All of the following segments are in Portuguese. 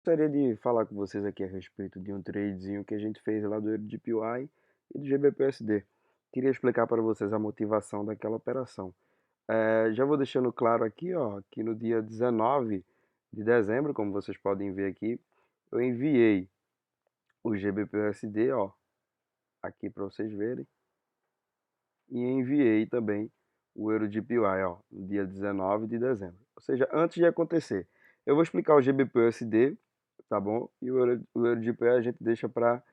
Gostaria de falar com vocês aqui a respeito de um tradezinho que a gente fez lá do EuroDPY e do GBPUSD. Queria explicar para vocês a motivação daquela operação. Já vou deixando claro aqui, ó, que no dia 19 de dezembro, como vocês podem ver aqui, eu enviei o GBPUSD, ó, aqui para vocês verem, e enviei também o EuroDPY, ó, no dia 19 de dezembro. Ou seja, antes de acontecer. Eu vou explicar o GBPUSD, tá bom? E o EuroDPY a gente deixa para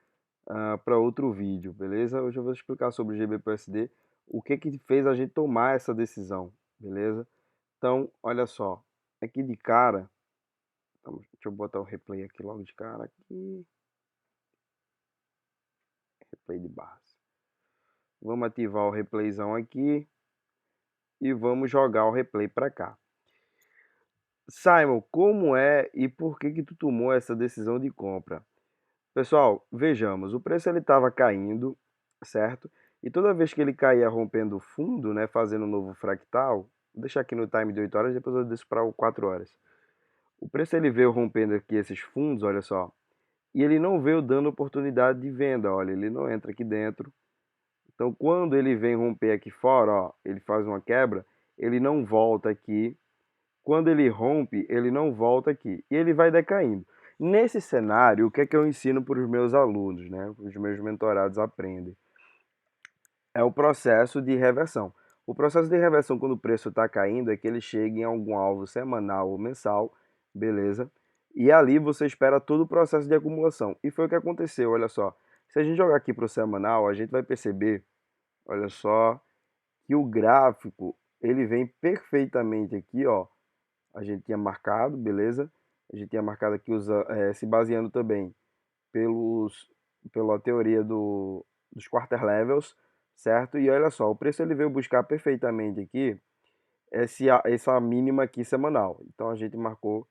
outro vídeo, beleza? Hoje eu vou explicar sobre o GBPUSD, o que que fez a gente tomar essa decisão, beleza? Então, olha só, aqui de cara, deixa eu botar o replay aqui logo de cara, aqui, replay de barras. Vamos ativar o replayzão aqui e vamos jogar o replay para cá. Simon, como é e por que que tu tomou essa decisão de compra? Pessoal, vejamos, o preço ele estava caindo, certo? E toda vez que ele caía rompendo o fundo, né, fazendo um novo fractal, vou deixar aqui no time de 8 horas, depois eu deixo para o 4 horas. O preço ele veio rompendo aqui esses fundos, olha só, e ele não veio dando oportunidade de venda, olha, ele não entra aqui dentro. Então, quando ele vem romper aqui fora, ó, ele faz uma quebra, ele não volta aqui. Quando ele rompe, ele não volta aqui e ele vai decaindo. Nesse cenário, o que é que eu ensino para os meus alunos, né? Os meus mentorados aprendem. É o processo de reversão. O processo de reversão, quando o preço está caindo, é que ele chega em algum alvo semanal ou mensal, beleza? E ali você espera todo o processo de acumulação. E foi o que aconteceu, olha só. Se a gente jogar aqui para o semanal, a gente vai perceber, olha só, que o gráfico, ele vem perfeitamente aqui, ó, a gente tinha marcado, beleza? A gente tinha marcado aqui se baseando também pela teoria dos quarter levels, certo? E olha só, o preço ele veio buscar perfeitamente aqui essa mínima aqui semanal. Então a gente marcou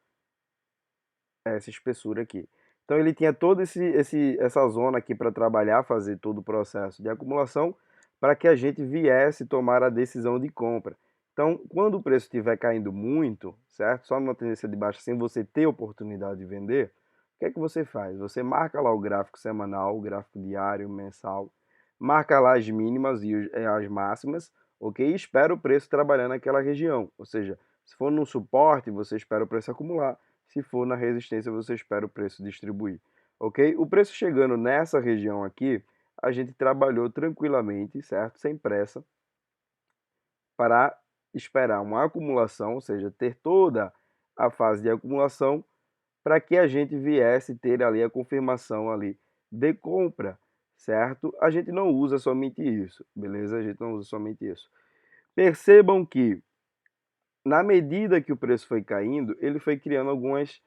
essa espessura aqui. Então ele tinha todo essa zona aqui para trabalhar, fazer todo o processo de acumulação, para que a gente viesse tomar a decisão de compra. Então, quando o preço estiver caindo muito, certo? Só numa tendência de baixa, sem você ter oportunidade de vender, o que é que você faz? Você marca lá o gráfico semanal, o gráfico diário, mensal, marca lá as mínimas e as máximas, ok? E espera o preço trabalhar naquela região. Ou seja, se for no suporte, você espera o preço acumular. Se for na resistência, você espera o preço distribuir, ok? O preço chegando nessa região aqui, a gente trabalhou tranquilamente, certo? Sem pressa, para esperar uma acumulação, ou seja, ter toda a fase de acumulação, para que a gente viesse ter ali a confirmação ali de compra, certo? A gente não usa somente isso, beleza? A gente não usa somente isso. Percebam que na medida que o preço foi caindo, ele foi criando algumas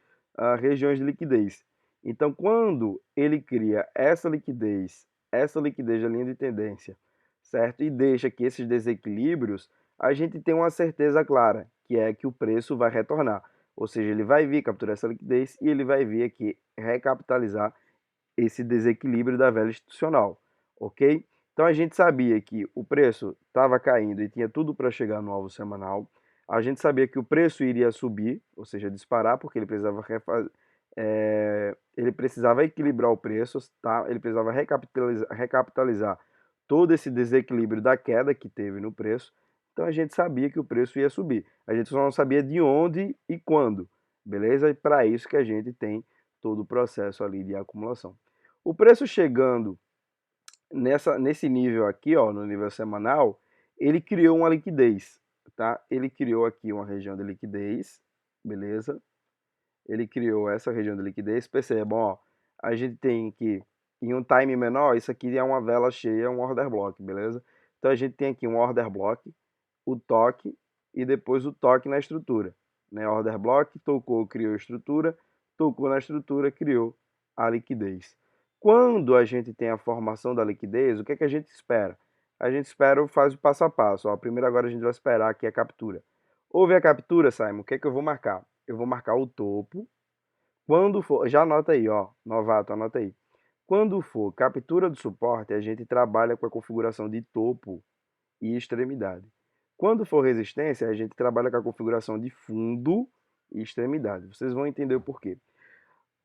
regiões de liquidez. Então, quando ele cria essa liquidez da linha de tendência, certo? E deixa que esses desequilíbrios, a gente tem uma certeza clara, que é que o preço vai retornar. Ou seja, ele vai vir capturar essa liquidez e ele vai vir aqui recapitalizar esse desequilíbrio da vela institucional, ok? Então a gente sabia que o preço estava caindo e tinha tudo para chegar no alvo semanal. A gente sabia que o preço iria subir, ou seja, disparar, porque ele precisava equilibrar o preço, tá? Ele precisava recapitalizar todo esse desequilíbrio da queda que teve no preço. Então a gente sabia que o preço ia subir. A gente só não sabia de onde e quando, beleza? E para isso que a gente tem todo o processo ali de acumulação. O preço chegando nesse nível aqui, ó, no nível semanal, ele criou uma liquidez, tá? Ele criou aqui uma região de liquidez, beleza? Ele criou essa região de liquidez. Percebam, ó, a gente tem que, em um time menor, isso aqui é uma vela cheia, um order block, beleza? Então a gente tem aqui um order block, o toque e depois o toque na estrutura, né? Order block, tocou, criou estrutura, tocou na estrutura, criou a liquidez. Quando a gente tem a formação da liquidez, o que é que a gente espera? A gente espera, faz o passo a passo. Ó, primeiro agora a gente vai esperar aqui a captura. Houve a captura, Simon, o que é que eu vou marcar? Eu vou marcar o topo. Quando for, já anota aí, ó, novato, anota aí. Quando for captura do suporte, a gente trabalha com a configuração de topo e extremidade. Quando for resistência, a gente trabalha com a configuração de fundo e extremidade. Vocês vão entender o porquê.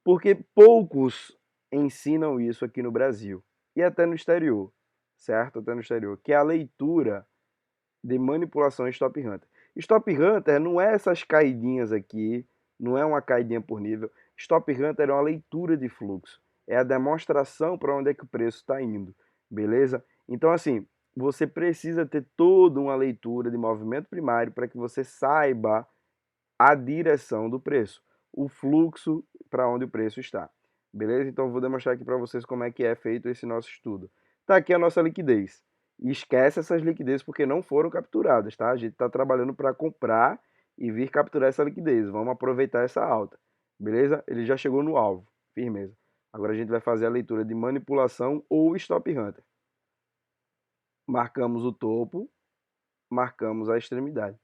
Porque poucos ensinam isso aqui no Brasil e até no exterior, certo? Até no exterior, que é a leitura de manipulação em Stop Hunter. Stop Hunter não é essas caidinhas aqui, não é uma caidinha por nível. Stop Hunter é uma leitura de fluxo, é a demonstração para onde é que o preço está indo, beleza? Então, assim, você precisa ter toda uma leitura de movimento primário para que você saiba a direção do preço, o fluxo para onde o preço está. Beleza? Então eu vou demonstrar aqui para vocês como é que é feito esse nosso estudo. Tá aqui a nossa liquidez. E esquece essas liquidez porque não foram capturadas, tá? A gente está trabalhando para comprar e vir capturar essa liquidez. Vamos aproveitar essa alta. Beleza? Ele já chegou no alvo. Firmeza. Agora a gente vai fazer a leitura de manipulação ou stop hunter. Marcamos o topo, marcamos a extremidade.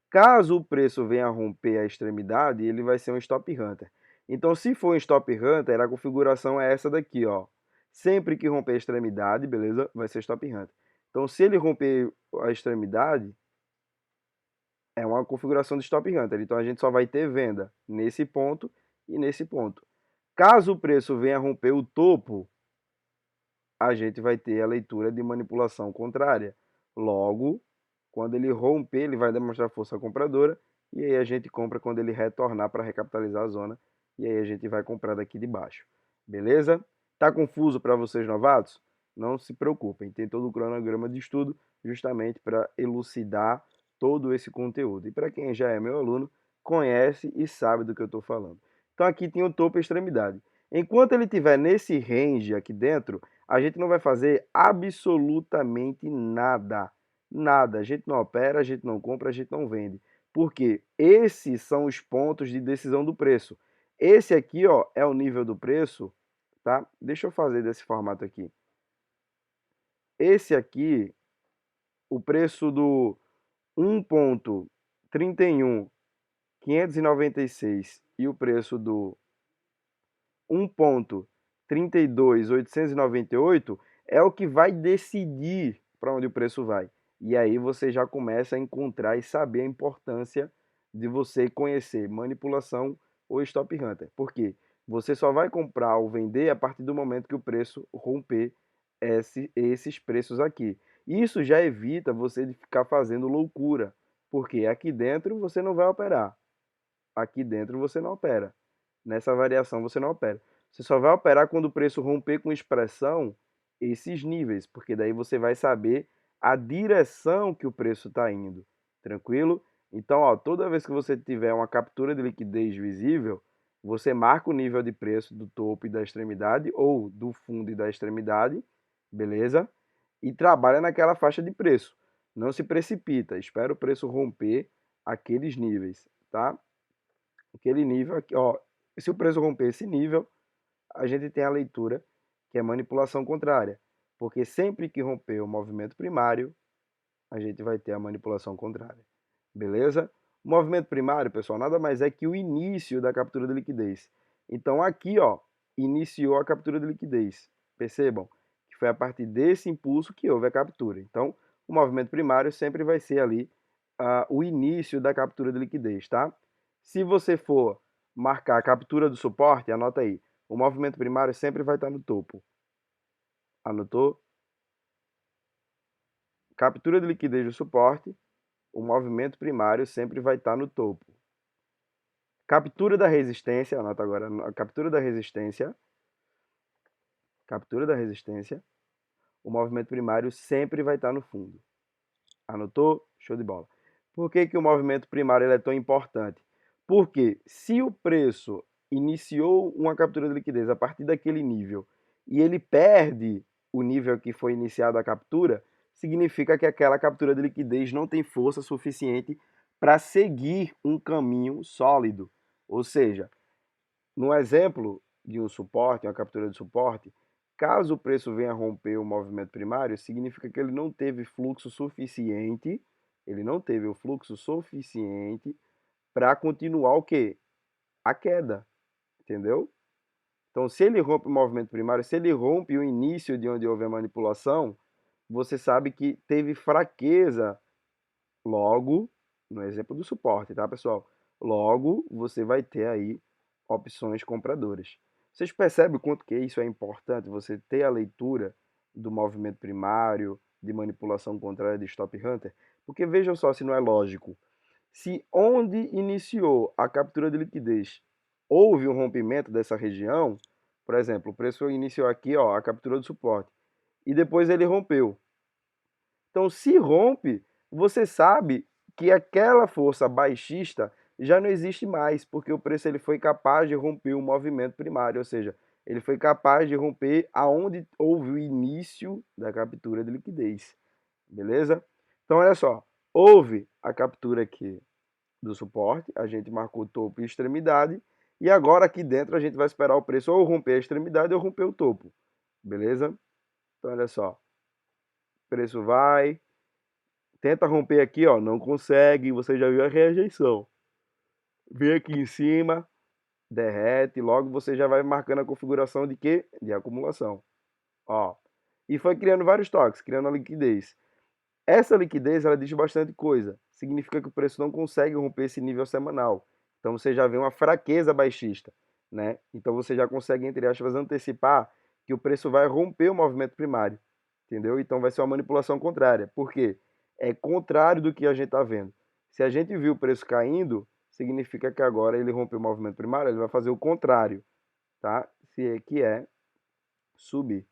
Caso o preço venha a romper a extremidade, ele vai ser um stop hunter. Então, se for um stop hunter, a configuração é essa daqui, ó. Sempre que romper a extremidade, beleza? Vai ser stop hunter. Então, se ele romper a extremidade, é uma configuração de stop hunter. Então, a gente só vai ter venda nesse ponto e nesse ponto. Caso o preço venha a romper o topo, a gente vai ter a leitura de manipulação contrária. Logo, quando ele romper, ele vai demonstrar força compradora e aí a gente compra quando ele retornar para recapitalizar a zona e aí a gente vai comprar daqui de baixo. Beleza? Tá confuso para vocês novatos? Não se preocupem, tem todo o cronograma de estudo justamente para elucidar todo esse conteúdo. E para quem já é meu aluno, conhece e sabe do que eu estou falando. Então aqui tem o topo e a extremidade. Enquanto ele estiver nesse range aqui dentro, a gente não vai fazer absolutamente nada. Nada. A gente não opera, a gente não compra, a gente não vende. Porque esses são os pontos de decisão do preço. Esse aqui, ó, é o nível do preço, tá? Deixa eu fazer desse formato aqui. Esse aqui, o preço do 1.31596 e o preço do 1.32898 é o que vai decidir para onde o preço vai. E aí você já começa a encontrar e saber a importância de você conhecer manipulação ou stop hunter. Por quê? Você só vai comprar ou vender a partir do momento que o preço romper esses preços aqui. Isso já evita você de ficar fazendo loucura, porque aqui dentro você não vai operar. Aqui dentro você não opera. Nessa variação você não opera. Você só vai operar quando o preço romper com expressão esses níveis, porque daí você vai saber a direção que o preço está indo. Tranquilo? Então, ó, toda vez que você tiver uma captura de liquidez visível, você marca o nível de preço do topo e da extremidade, ou do fundo e da extremidade, beleza? E trabalha naquela faixa de preço. Não se precipita, espera o preço romper aqueles níveis, tá? Aquele nível aqui, ó. Se o preço romper esse nível, a gente tem a leitura que é manipulação contrária, porque sempre que romper o movimento primário, a gente vai ter a manipulação contrária. Beleza? O movimento primário, pessoal, nada mais é que o início da captura de liquidez. Então aqui, ó, iniciou a captura de liquidez. Percebam que foi a partir desse impulso que houve a captura. Então, o movimento primário sempre vai ser ali o início da captura de liquidez, tá? Se você for marcar a captura do suporte, anota aí. O movimento primário sempre vai estar no topo. Anotou? Captura de liquidez do suporte, o movimento primário sempre vai estar no topo. Captura da resistência, anota agora, a captura da resistência, o movimento primário sempre vai estar no fundo. Anotou? Show de bola. Por que que o movimento primário ele é tão importante? Porque se o preço iniciou uma captura de liquidez a partir daquele nível e ele perde o nível que foi iniciado a captura, significa que aquela captura de liquidez não tem força suficiente para seguir um caminho sólido. Ou seja, no exemplo de um suporte, uma captura de suporte, caso o preço venha a romper o movimento primário, significa que ele não teve fluxo suficiente, ele não teve o fluxo suficiente para continuar o quê? A queda, entendeu? Então, se ele rompe o movimento primário, se ele rompe o início de onde houve a manipulação, você sabe que teve fraqueza logo, no exemplo do suporte, tá, pessoal? Logo, você vai ter aí opções compradoras. Vocês percebem o quanto que isso é importante, você ter a leitura do movimento primário, de manipulação contrária de Stop Hunter? Porque vejam só se não é lógico. Se onde iniciou a captura de liquidez houve um rompimento dessa região, por exemplo, o preço iniciou aqui, ó, a captura do suporte, e depois ele rompeu. Então, se rompe, você sabe que aquela força baixista já não existe mais, porque o preço ele foi capaz de romper o movimento primário, ou seja, ele foi capaz de romper aonde houve o início da captura de liquidez, beleza? Então, olha só, houve a captura aqui do suporte, a gente marcou topo e extremidade, e agora aqui dentro a gente vai esperar o preço ou romper a extremidade ou romper o topo, beleza? Então, olha só, o preço vai, tenta romper aqui, ó, não consegue, você já viu a rejeição. Vem aqui em cima, derrete, logo você já vai marcando a configuração de quê? De acumulação. Ó. E foi criando vários toques, criando a liquidez. Essa liquidez, ela diz bastante coisa. Significa que o preço não consegue romper esse nível semanal. Então você já vê uma fraqueza baixista, né? Então você já consegue, entre aspas, antecipar que o preço vai romper o movimento primário, entendeu? Então vai ser uma manipulação contrária. Por quê? É contrário do que a gente está vendo. Se a gente viu o preço caindo, significa que agora ele rompeu o movimento primário, ele vai fazer o contrário, tá? Que é subir,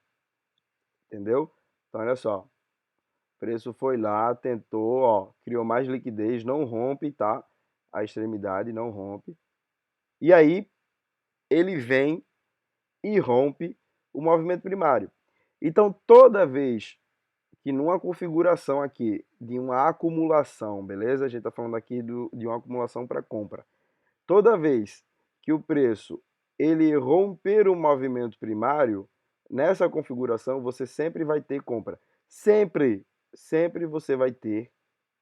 entendeu? Então olha só, o preço foi lá, tentou, ó, criou mais liquidez, não rompe, tá? A extremidade não rompe. E aí ele vem e rompe o movimento primário. Então, toda vez que numa configuração aqui de uma acumulação, beleza? A gente está falando aqui de uma acumulação para compra. Toda vez que o preço ele romper o movimento primário, nessa configuração você sempre vai ter compra. Sempre, sempre você vai ter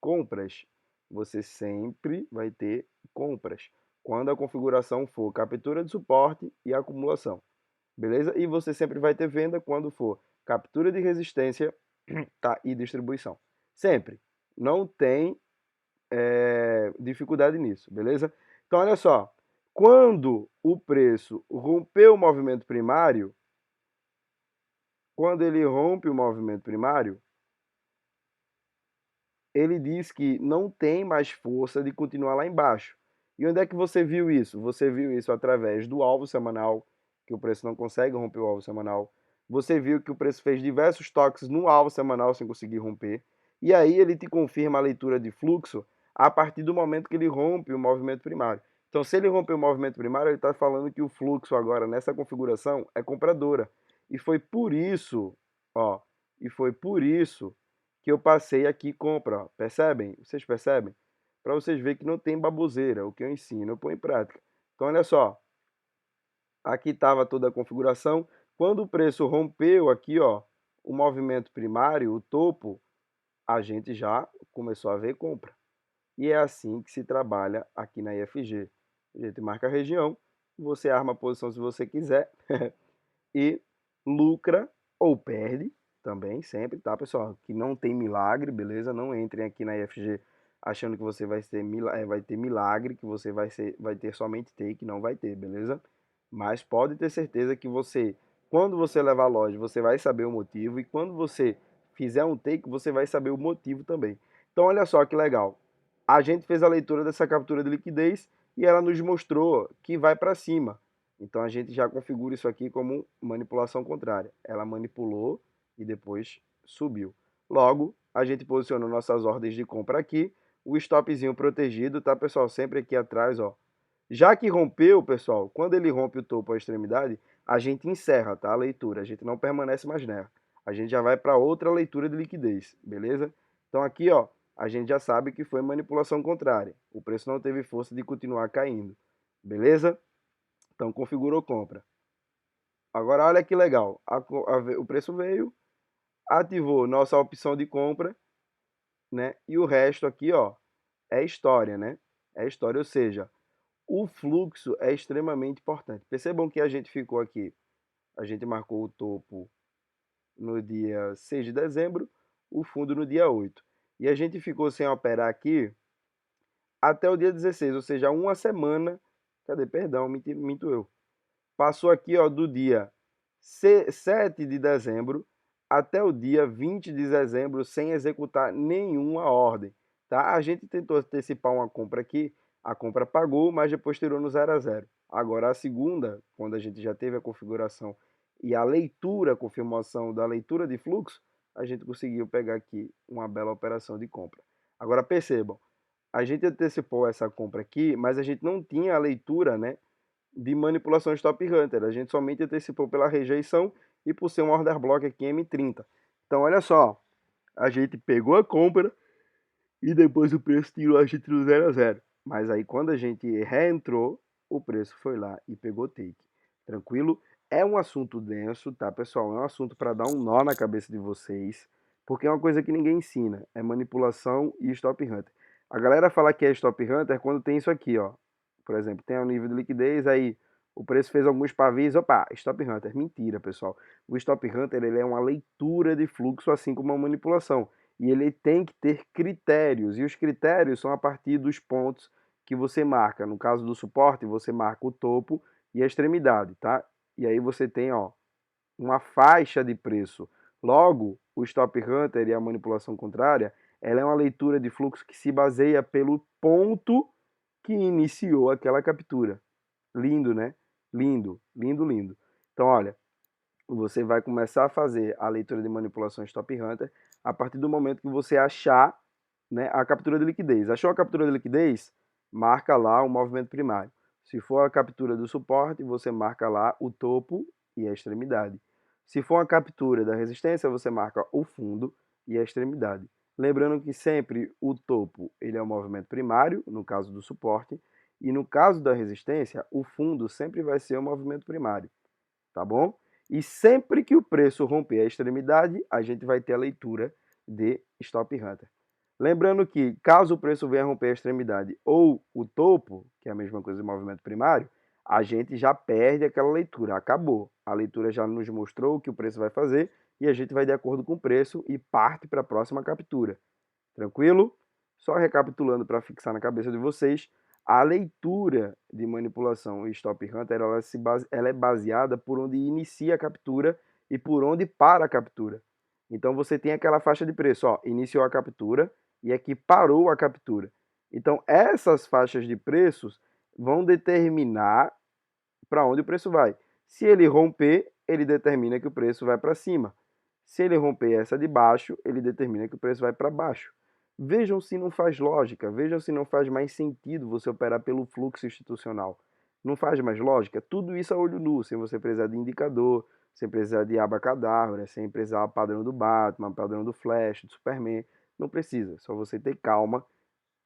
compras. Você sempre vai ter compras. Quando a configuração for captura de suporte e acumulação. Beleza? E você sempre vai ter venda quando for captura de resistência, tá? E distribuição. Sempre. Não tem dificuldade nisso, beleza? Então, olha só. Quando o preço rompeu o movimento primário, quando ele rompe o movimento primário, ele diz que não tem mais força de continuar lá embaixo. E onde é que você viu isso? Você viu isso através do alvo semanal, que o preço não consegue romper o alvo semanal. Você viu que o preço fez diversos toques no alvo semanal sem conseguir romper. E aí ele te confirma a leitura de fluxo a partir do momento que ele rompe o movimento primário. Então, se ele romper o movimento primário, ele está falando que o fluxo agora nessa configuração é compradora. E foi por isso, ó, e foi por isso que eu passei aqui compra, ó. Percebem? Vocês percebem? Para vocês verem que não tem baboseira, o que eu ensino, eu ponho em prática. Então, olha só, aqui estava toda a configuração. Quando o preço rompeu aqui, ó, o movimento primário, o topo, a gente já começou a ver compra. E é assim que se trabalha aqui na IFG. A gente marca a região, você arma a posição se você quiser e lucra ou perde também, sempre, tá, pessoal? Que não tem milagre, beleza? Não entrem aqui na IFG achando que você vai ter milagre, que você vai ter somente take, não vai ter, beleza? Mas pode ter certeza que você, quando você levar a loja, você vai saber o motivo e quando você fizer um take, você vai saber o motivo também. Então, olha só que legal. A gente fez a leitura dessa captura de liquidez e ela nos mostrou que vai para cima. Então a gente já configura isso aqui como manipulação contrária. Ela manipulou e depois subiu. Logo, a gente posiciona nossas ordens de compra aqui, o stopzinho protegido, tá, pessoal? Sempre aqui atrás, ó. Já que rompeu, pessoal, quando ele rompe o topo à extremidade, a gente encerra, tá, a leitura. A gente não permanece mais nela. A gente já vai para outra leitura de liquidez, beleza? Então aqui, ó, a gente já sabe que foi manipulação contrária. O preço não teve força de continuar caindo, beleza? Então configurou compra. Agora olha que legal, o preço veio, ativou nossa opção de compra, né? E o resto aqui, ó, é história, né? É história, ou seja, o fluxo é extremamente importante. Percebam que a gente ficou aqui, a gente marcou o topo no dia 6 de dezembro, o fundo no dia 8. E a gente ficou sem operar aqui até o dia 16, ou seja, uma semana Cadê? Perdão, minto eu. Passou aqui, ó, do dia 7 de dezembro até o dia 20 de dezembro sem executar nenhuma ordem, tá? A gente tentou antecipar uma compra aqui, a compra pagou, mas depois tirou no 0 a 0. Agora a segunda, quando a gente já teve a configuração e a leitura, a confirmação da leitura de fluxo, a gente conseguiu pegar aqui uma bela operação de compra. Agora percebam, a gente antecipou essa compra aqui, mas a gente não tinha a leitura, né, de manipulação Stop Hunter. A gente somente antecipou pela rejeição e por ser um order block aqui M30. Então, olha só, a gente pegou a compra e depois o preço tirou a gente do 0 a 0. Mas aí quando a gente reentrou, o preço foi lá e pegou take. Tranquilo? É um assunto denso, tá, pessoal? É um assunto para dar um nó na cabeça de vocês, porque é uma coisa que ninguém ensina, é manipulação e Stop Hunter. A galera fala que é Stop Hunter quando tem isso aqui, ó. Por exemplo, tem o nível de liquidez, aí o preço fez alguns pavis, opa, Stop Hunter. Mentira, pessoal. O Stop Hunter ele é uma leitura de fluxo, assim como uma manipulação. E ele tem que ter critérios, e os critérios são a partir dos pontos que você marca. No caso do suporte, você marca o topo e a extremidade, tá? E aí você tem, ó, uma faixa de preço. Logo, o Stop Hunter e a manipulação contrária, ela é uma leitura de fluxo que se baseia pelo ponto que iniciou aquela captura. Lindo, né? Lindo, lindo, lindo. Então, olha, você vai começar a fazer a leitura de manipulação Stop Hunter a partir do momento que você achar, né, a captura de liquidez. Achou a captura de liquidez? Marca lá o movimento primário. Se for a captura do suporte, você marca lá o topo e a extremidade. Se for a captura da resistência, você marca o fundo e a extremidade. Lembrando que sempre o topo ele é o movimento primário, no caso do suporte, e no caso da resistência, o fundo sempre vai ser o movimento primário, tá bom? E sempre que o preço romper a extremidade, a gente vai ter a leitura de Stop Hunter. Lembrando que, caso o preço venha a romper a extremidade ou o topo, que é a mesma coisa do movimento primário, a gente já perde aquela leitura, acabou. A leitura já nos mostrou o que o preço vai fazer e a gente vai de acordo com o preço e parte para a próxima captura. Tranquilo? Só recapitulando para fixar na cabeça de vocês, a leitura de manipulação e Stop Hunter ela é baseada por onde inicia a captura e por onde para a captura. Então você tem aquela faixa de preço, ó, iniciou a captura e aqui parou a captura. Então essas faixas de preços vão determinar para onde o preço vai. Se ele romper, ele determina que o preço vai para cima. Se ele romper essa de baixo, ele determina que o preço vai para baixo. Vejam se não faz lógica, vejam se não faz mais sentido você operar pelo fluxo institucional. Não faz mais lógica? Tudo isso a olho nu, sem você precisar de indicador, sem precisar de abacadabra, sem precisar padrão do Batman, padrão do Flash, do Superman. Não precisa, só você ter calma,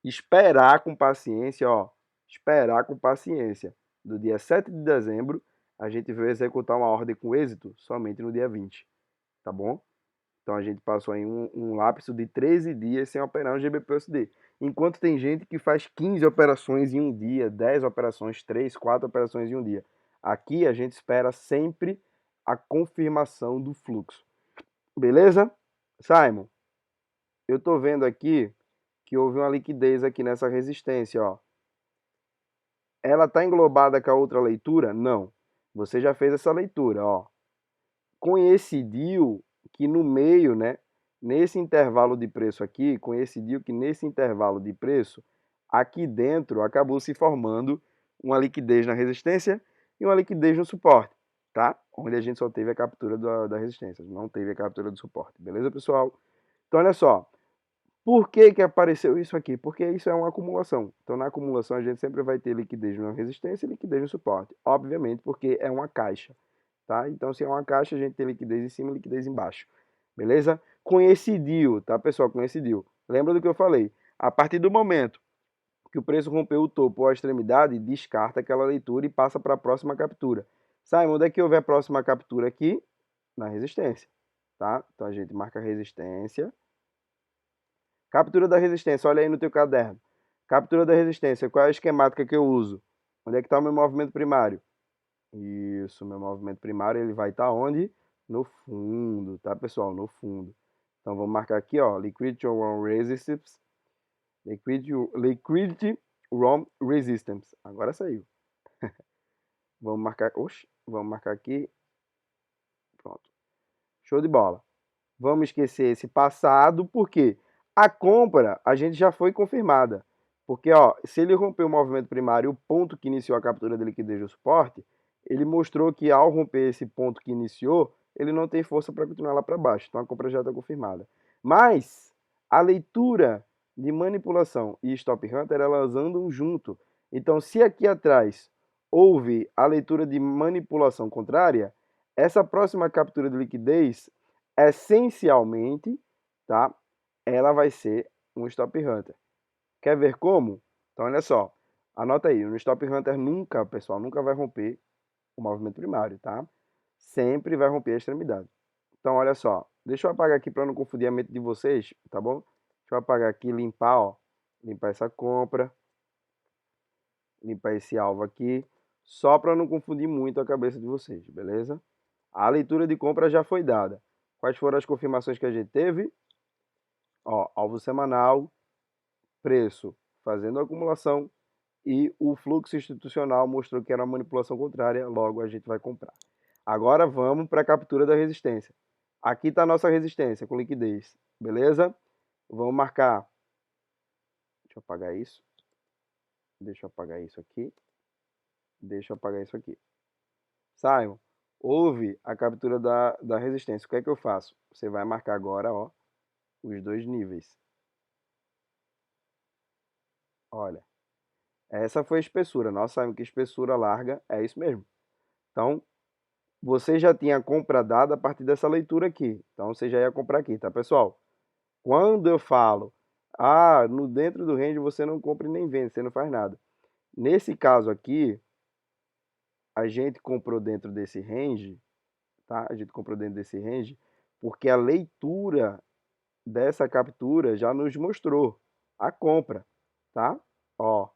esperar com paciência, ó, esperar com paciência. Do dia 7 de dezembro, a gente veio executar uma ordem com êxito somente no dia 20, tá bom? Então a gente passou aí um lapso de 13 dias sem operar no GBP-USD. Enquanto tem gente que faz 15 operações em um dia, 10 operações, 3, 4 operações em um dia. Aqui a gente espera sempre a confirmação do fluxo. Beleza? Simon, eu tô vendo aqui que houve uma liquidez aqui nessa resistência, ó. Ela está englobada com a outra leitura? Não. Você já fez essa leitura, ó. Coincidiu que no meio, né, nesse intervalo de preço aqui, coincidiu que nesse intervalo de preço, aqui dentro acabou se formando uma liquidez na resistência e uma liquidez no suporte, tá? Onde a gente só teve a captura da resistência, não teve a captura do suporte, beleza, pessoal? Então, olha só, por que que apareceu isso aqui? Porque isso é uma acumulação. Então, na acumulação, a gente sempre vai ter liquidez na resistência e liquidez no suporte. Obviamente, porque é uma caixa, tá? Então, se é uma caixa, a gente tem liquidez em cima e liquidez embaixo. Beleza? Coincidiu, tá, pessoal? Coincidiu. Lembra do que eu falei? A partir do momento que o preço rompeu o topo ou a extremidade, descarta aquela leitura e passa para a próxima captura. Simon, onde é que houve a próxima captura aqui? Na resistência, tá? Então, a gente marca a resistência. Captura da resistência, olha aí no teu caderno. Captura da resistência, qual é a esquemática que eu uso? Onde é que está o meu movimento primário? Isso, meu movimento primário ele vai estar onde? No fundo, tá, pessoal? No fundo. Então vamos marcar aqui, ó, Liquidity ROM Resistance. Liquidity ROM Resistance. Agora saiu. Vamos marcar, oxe, vamos marcar aqui. Pronto. Show de bola. Vamos esquecer esse passado, porque a compra a gente já foi confirmada. Porque, ó, se ele romper o movimento primário, o ponto que iniciou a captura de liquidez do suporte, ele mostrou que ao romper esse ponto que iniciou, ele não tem força para continuar lá para baixo. Então a compra já está confirmada. Mas a leitura de manipulação e stop hunter, elas andam junto. Então, se aqui atrás houve a leitura de manipulação contrária, essa próxima captura de liquidez, essencialmente, tá? Ela vai ser um stop hunter. Quer ver como? Então, olha só. Anota aí, no stop hunter nunca, pessoal, nunca vai romper o movimento primário, tá? Sempre vai romper a extremidade. Então, olha só. Deixa eu apagar aqui para não confundir a mente de vocês, tá bom? Deixa eu apagar aqui, limpar, ó. Limpar essa compra. Limpar esse alvo aqui. Só para não confundir muito a cabeça de vocês, beleza? A leitura de compra já foi dada. Quais foram as confirmações que a gente teve? Ó, alvo semanal, preço fazendo acumulação e o fluxo institucional mostrou que era uma manipulação contrária, logo a gente vai comprar. Agora vamos para a captura da resistência. Aqui está a nossa resistência com liquidez, beleza? Vamos marcar. Deixa eu apagar isso. Deixa eu apagar isso aqui. Deixa eu apagar isso aqui. Simon, houve a captura da resistência. O que é que eu faço? Você vai marcar agora, ó, os dois níveis. Olha, essa foi a espessura. Nós sabemos que espessura larga é isso mesmo. Então, você já tinha a compra dada a partir dessa leitura aqui. Então, você já ia comprar aqui, tá, pessoal? Quando eu falo, no dentro do range você não compra e nem vende, você não faz nada. Nesse caso aqui, a gente comprou dentro desse range, tá? A gente comprou dentro desse range, porque a leitura dessa captura já nos mostrou a compra, tá? Ó,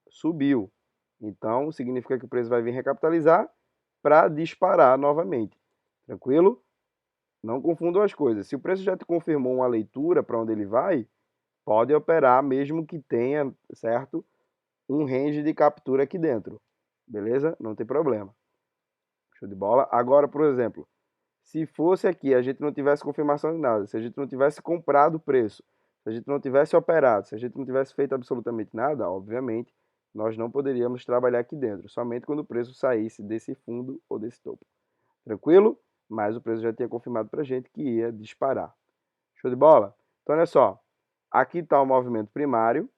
subiu. Então, significa que o preço vai vir recapitalizar para disparar novamente. Tranquilo? Não confundam as coisas. Se o preço já te confirmou uma leitura para onde ele vai, pode operar mesmo que tenha, certo, um range de captura aqui dentro. Beleza? Não tem problema. Show de bola. Agora, por exemplo, se fosse aqui, a gente não tivesse confirmação de nada, se a gente não tivesse comprado o preço, se a gente não tivesse operado, se a gente não tivesse feito absolutamente nada, obviamente, nós não poderíamos trabalhar aqui dentro, somente quando o preço saísse desse fundo ou desse topo. Tranquilo? Mas o preço já tinha confirmado para a gente que ia disparar. Show de bola? Então, olha só. Aqui está o movimento primário,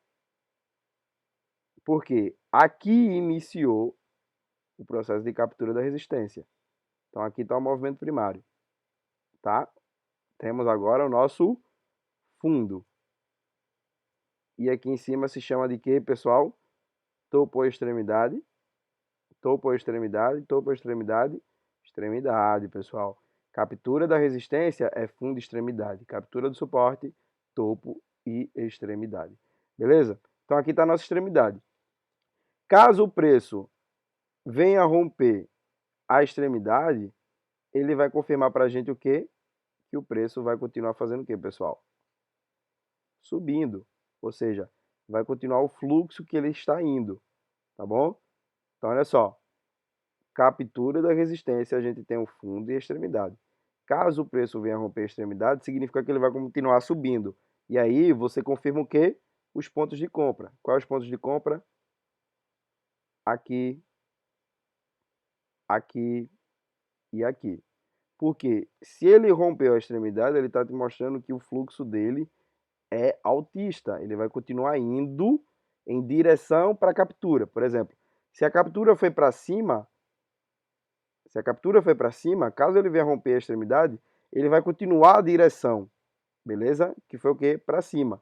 porque aqui iniciou o processo de captura da resistência. Então, aqui está o movimento primário. Tá? Temos agora o nosso fundo. E aqui em cima se chama de quê, pessoal? Topo ou extremidade. Topo ou extremidade, topo ou extremidade, extremidade, pessoal. Captura da resistência é fundo e extremidade. Captura do suporte, topo e extremidade. Beleza? Então aqui está a nossa extremidade. Caso o preço venha romper a extremidade, ele vai confirmar para a gente o quê? Que o preço vai continuar fazendo o quê, pessoal? Subindo. Ou seja, vai continuar o fluxo que ele está indo. Tá bom? Então, olha só. Captura da resistência, a gente tem o fundo e a extremidade. Caso o preço venha a romper a extremidade, significa que ele vai continuar subindo. E aí você confirma o quê? Os pontos de compra. Quais os pontos de compra? Aqui, aqui e aqui. Porque se ele rompeu a extremidade, ele está te mostrando que o fluxo dele é altista. Ele vai continuar indo em direção para a captura. Por exemplo, se a captura foi para cima, caso ele venha romper a extremidade, ele vai continuar a direção, beleza? Que foi o quê? Para cima.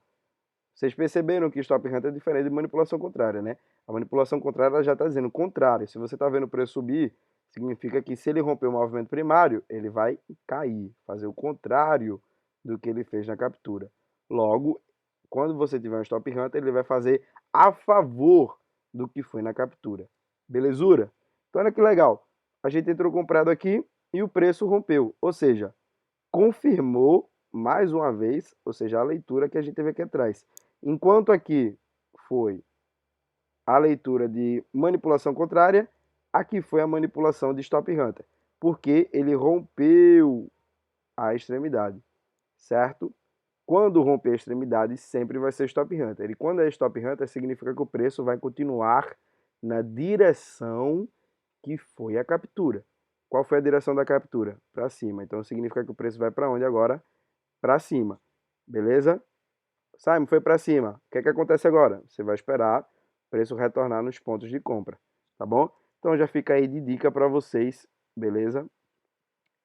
Vocês perceberam que stop hunter é diferente de manipulação contrária, né? A manipulação contrária já está dizendo o contrário. Se você está vendo o preço subir, significa que se ele romper o movimento primário, ele vai cair, fazer o contrário do que ele fez na captura. Logo, quando você tiver um stop hunter, ele vai fazer a favor do que foi na captura. Belezura? Então olha que legal. A gente entrou comprado aqui e o preço rompeu, ou seja, confirmou mais uma vez, ou seja, a leitura que a gente teve aqui atrás. Enquanto aqui foi a leitura de manipulação contrária, Aqui foi a manipulação de Stop Hunter, porque ele rompeu a extremidade, certo? Quando romper a extremidade, sempre vai ser Stop Hunter. E quando é Stop Hunter, significa que o preço vai continuar na direção que foi a captura. Qual foi a direção da captura? Para cima. Então significa que o preço vai para onde agora? Para cima. Beleza? Simon, foi para cima. O que é que acontece agora? Você vai esperar o preço retornar nos pontos de compra, tá bom? Então já fica aí de dica para vocês, beleza?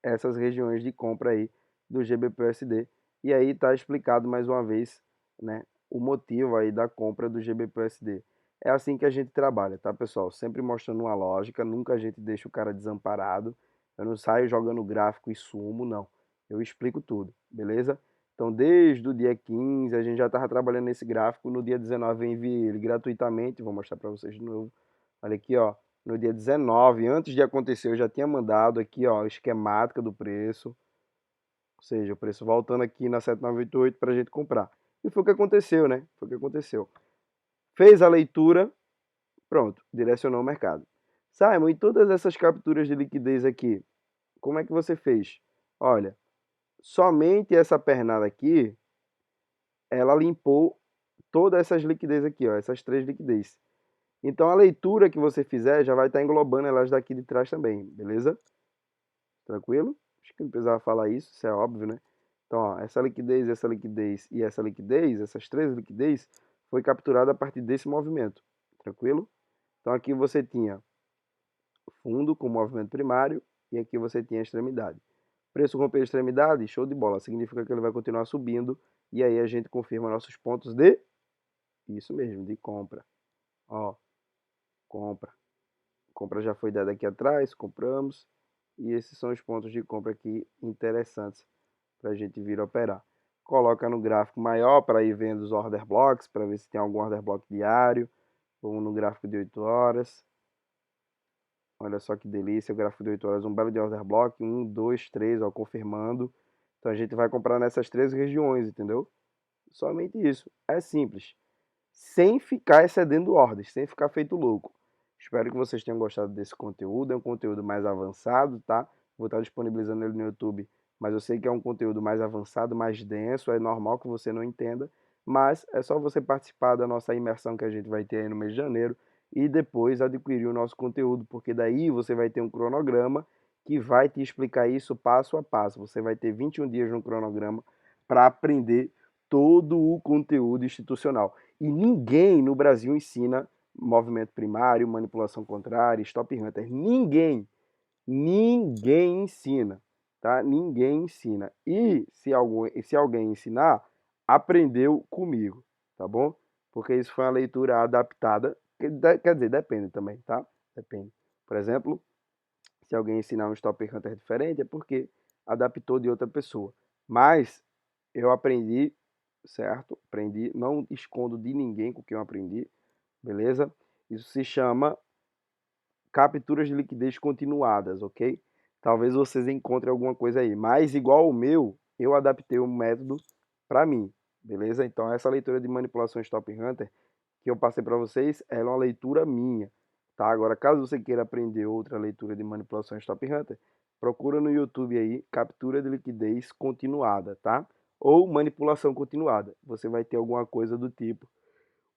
Essas regiões de compra aí do GBP/USD. E aí tá explicado mais uma vez, né, o motivo aí da compra do GBP/USD. É assim que a gente trabalha, tá, pessoal? Sempre mostrando uma lógica, nunca a gente deixa o cara desamparado. Eu não saio jogando gráfico e sumo, não. Eu explico tudo, beleza? Então, desde o dia 15, a gente já estava trabalhando nesse gráfico. No dia 19, eu enviei ele gratuitamente. Vou mostrar para vocês de novo. Olha aqui, ó. No dia 19, antes de acontecer, eu já tinha mandado aqui, ó, a esquemática do preço. Ou seja, o preço voltando aqui na 7988 para a gente comprar. E foi o que aconteceu, né? Foi o que aconteceu. Fez a leitura, pronto, direcionou o mercado. Simon, e todas essas capturas de liquidez aqui, como é que você fez? Olha, somente essa pernada aqui, ela limpou todas essas liquidez aqui, ó, essas três liquidez. Então a leitura que você fizer já vai estar englobando elas daqui de trás também, beleza? Tranquilo? Acho que não precisava falar isso, isso é óbvio, né? Então, ó, essa liquidez e essa liquidez, essas três liquidez, foi capturada a partir desse movimento. Tranquilo? Então aqui você tinha fundo com movimento primário e aqui você tinha a extremidade. Preço rompeu a extremidade, show de bola. Significa que ele vai continuar subindo e aí a gente confirma nossos pontos de, isso mesmo, de compra. Ó, compra. Compra já foi dada aqui atrás, compramos. E esses são os pontos de compra aqui interessantes para a gente vir operar. Coloca no gráfico maior para ir vendo os order blocks, para ver se tem algum order block diário. Vamos no gráfico de 8 horas. Olha só que delícia, o gráfico de 8 horas, um belo de order block, 1, 2, 3, ó, confirmando. Então a gente vai comprar nessas três regiões, entendeu? Somente isso. É simples. Sem ficar excedendo ordens, sem ficar feito louco. Espero que vocês tenham gostado desse conteúdo. É um conteúdo mais avançado, tá? Vou estar disponibilizando ele no YouTube, mas eu sei que é um conteúdo mais avançado, mais denso. É normal que você não entenda, mas é só você participar da nossa imersão que a gente vai ter aí no mês de janeiro e depois adquirir o nosso conteúdo, porque daí você vai ter um cronograma que vai te explicar isso passo a passo. Você vai ter 21 dias no cronograma para aprender todo o conteúdo institucional. E ninguém no Brasil ensina movimento primário, manipulação contrária, stop hunter. Ninguém ensina, tá? Ninguém ensina. E se alguém ensinar, aprendeu comigo, tá bom? Porque isso foi uma leitura adaptada, quer dizer, depende também, tá? Depende. Por exemplo, se alguém ensinar um stop hunter diferente, é porque adaptou de outra pessoa. Mas eu aprendi, certo? Aprendi, não escondo de ninguém com o que eu aprendi, beleza? Isso se chama capturas de liquidez continuadas, ok? Talvez vocês encontrem alguma coisa aí, mas igual o meu, eu adaptei o método para mim, beleza? Então essa leitura de manipulação Stop Hunter que eu passei para vocês, ela é uma leitura minha, tá? Agora, caso você queira aprender outra leitura de manipulação Stop Hunter, procura no YouTube aí, captura de liquidez continuada, tá? Ou manipulação continuada. Você vai ter alguma coisa do tipo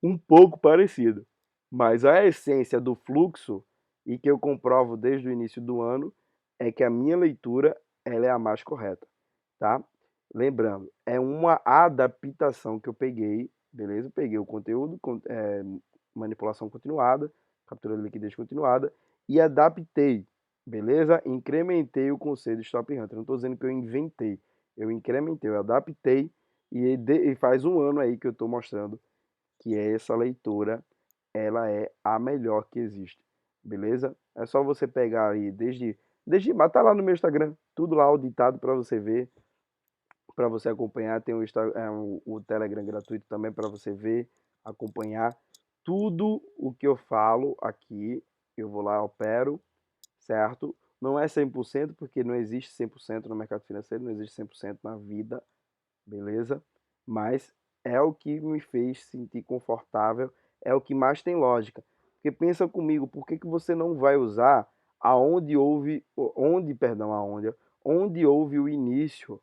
um pouco parecido. Mas a essência do fluxo, e que eu comprovo desde o início do ano, é que a minha leitura ela é a mais correta, tá? Lembrando, é uma adaptação que eu peguei, beleza? Eu peguei o conteúdo, manipulação continuada, captura de liquidez continuada, e adaptei, beleza? Incrementei o conceito de Stop Hunter. Não estou dizendo que eu inventei, eu incrementei, eu adaptei, e faz um ano aí que eu estou mostrando que essa leitura ela é a melhor que existe, beleza? É só você pegar aí tá lá no meu Instagram, tudo lá auditado para você ver, para você acompanhar, tem o Telegram gratuito também para você ver, acompanhar tudo o que eu falo aqui, eu vou lá, opero, certo? Não é 100% porque não existe 100% no mercado financeiro, não existe 100% na vida, beleza? Mas é o que me fez sentir confortável, é o que mais tem lógica. Porque Porque pensa comigo, por que que você não vai usar onde houve o início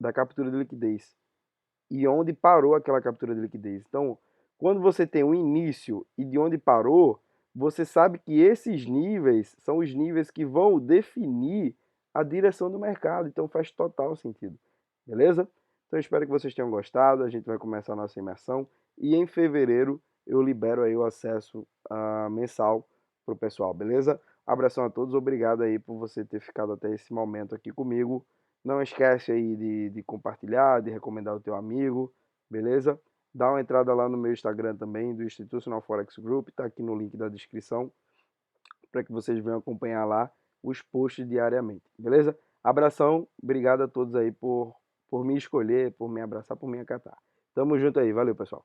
da captura de liquidez e onde parou aquela captura de liquidez. Então, quando você tem o início e de onde parou, você sabe que esses níveis são os níveis que vão definir a direção do mercado. Então, faz total sentido. Beleza? Então, espero que vocês tenham gostado. A gente vai começar a nossa imersão e em fevereiro eu libero aí o acesso mensal para o pessoal, beleza? Abração a todos, obrigado aí por você ter ficado até esse momento aqui comigo. Não esquece aí de compartilhar, de recomendar o teu amigo, beleza? Dá uma entrada lá no meu Instagram também, do Institutional Forex Group, tá aqui no link da descrição, para que vocês venham acompanhar lá os posts diariamente, beleza? Abração, obrigado a todos aí por me escolher, por me abraçar, por me acatar. Tamo junto aí, valeu pessoal.